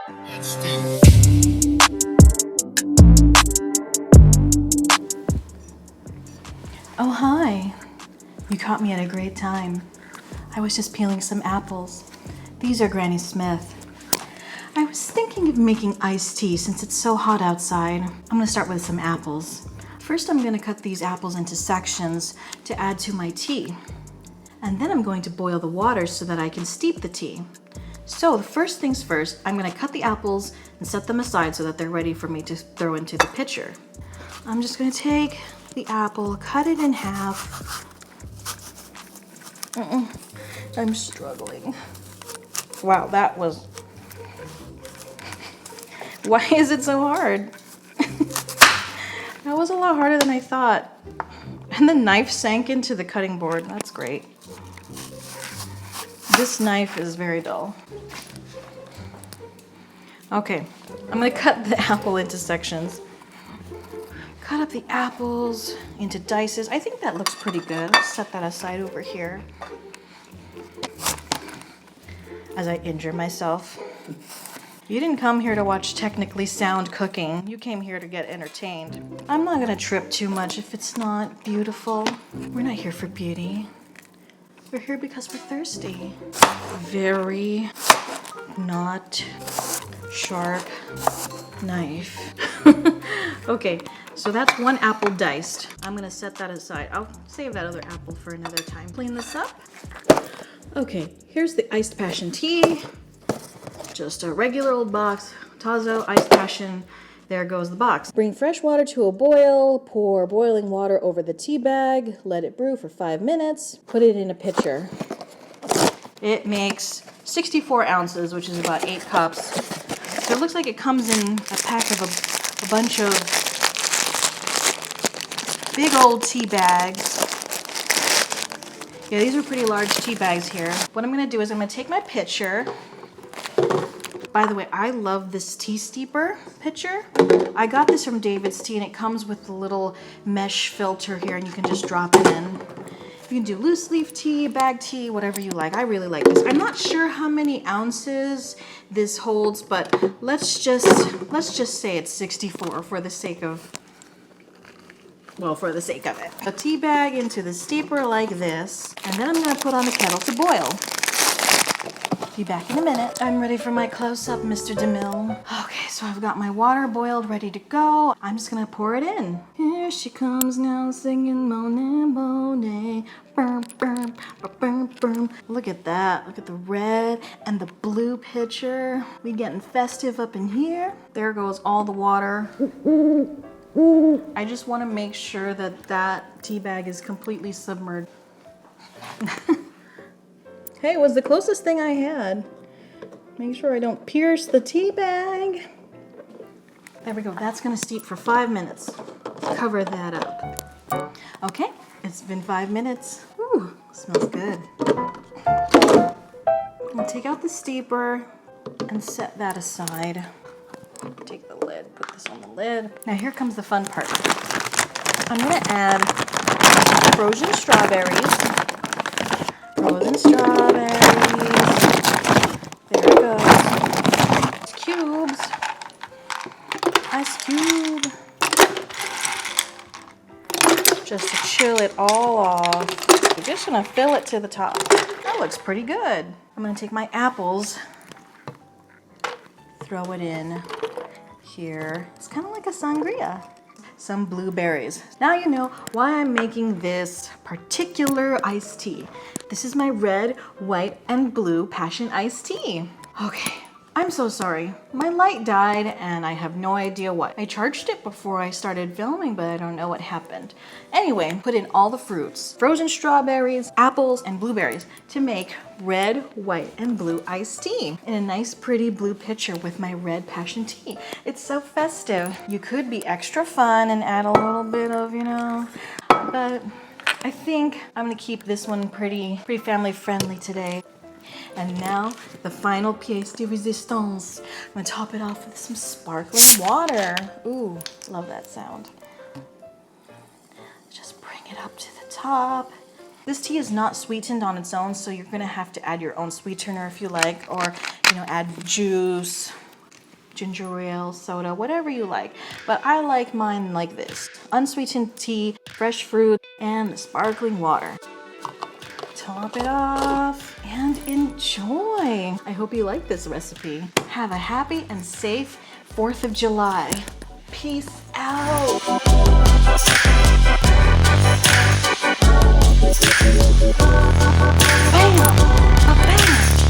Oh, hi. You caught me at a great time. I was just peeling some apples. These are Granny Smith. I was thinking of making iced tea since it's so hot outside. I'm gonna start with some apples. First, I'm gonna cut these apples into sections to add to my tea. And then I'm going to boil the water so that I can steep the tea. So the first things first, I'm gonna cut the apples and set them aside so that they're ready for me to throw into the pitcher. I'm just gonna take the apple, cut it in half. I'm struggling. Wow, that was... Why is it so hard? That was a lot harder than I thought. And the knife sank into the cutting board. That's great. This knife is very dull. Okay, I'm gonna cut the apple into sections. Cut up the apples into dices. I think that looks pretty good. Let's set that aside over here as I injure myself. You didn't come here to watch technically sound cooking. You came here to get entertained. I'm not gonna trip too much if it's not beautiful. We're not here for beauty. We're here because we're thirsty. Very not sharp knife. Okay, so that's one apple diced. I'm gonna set that aside. I'll save that other apple for another time. Clean this up. Okay, here's the iced passion tea. Just a regular old box, TAZO, iced passion. There goes the box. Bring fresh water to a boil, pour boiling water over the tea bag, let it brew for 5 minutes, put it in a pitcher. It makes 64 ounces, which is about 8 cups. So it looks like it comes in a pack of a bunch of big old tea bags. Yeah, these are pretty large tea bags here. What I'm gonna do is I'm gonna take my pitcher. By the way, I love this tea steeper pitcher. I got this from David's Tea and it comes with the little mesh filter here and you can just drop it in. You can do loose leaf tea, bag tea, whatever you like. I really like this. I'm not sure how many ounces this holds, but let's just say it's 64 for the sake of, well, for the sake of it. A tea bag into the steeper like this, and then I'm gonna put on the kettle to boil. Be back in a minute. I'm ready for my close-up, Mr. DeMille. Okay, so I've got my water boiled, ready to go. I'm just gonna pour it in. Here she comes now, singing Monet, Monet. Burm, burm, burm, burm. Look at that. Look at the red and the blue pitcher. We getting festive up in here. There goes all the water. I just want to make sure that that tea bag is completely submerged. Hey, it was the closest thing I had. Make sure I don't pierce the tea bag. There we go. That's gonna steep for 5 minutes. Cover that up. Okay, it's been 5 minutes. Ooh, smells good. I'm gonna take out the steeper and set that aside. Take the lid, put this on the lid. Now here comes the fun part. I'm gonna add frozen strawberries. Frozen strawberries. There it goes. It's cubes. Ice cube. Just to chill it all off. We're just gonna fill it to the top. That looks pretty good. I'm gonna take my apples, throw it in here. It's kind of like a sangria. Some blueberries. Now you know why I'm making this particular iced tea. This is my red, white, and blue passion iced tea. Okay, I'm so sorry. My light died and I have no idea what. I charged it before I started filming, but I don't know what happened. Anyway, put in all the fruits, frozen strawberries, apples, and blueberries to make red, white, and blue iced tea in a nice pretty blue pitcher with my red passion tea. It's so festive. You could be extra fun and add a little bit of, you know, but I think I'm gonna keep this one pretty family friendly today. And now the final pièce de résistance. I'm gonna top it off with some sparkling water. Ooh, love that sound. Just bring it up to the top. This tea is not sweetened on its own, so you're gonna have to add your own sweetener if you like, or, you know, add juice. ginger ale, soda, whatever you like. But I like mine like this. Unsweetened tea, fresh fruit, and sparkling water. Top it off and enjoy. I hope you like this recipe. Have a happy and safe 4th of July. Peace out. Bam! Bam!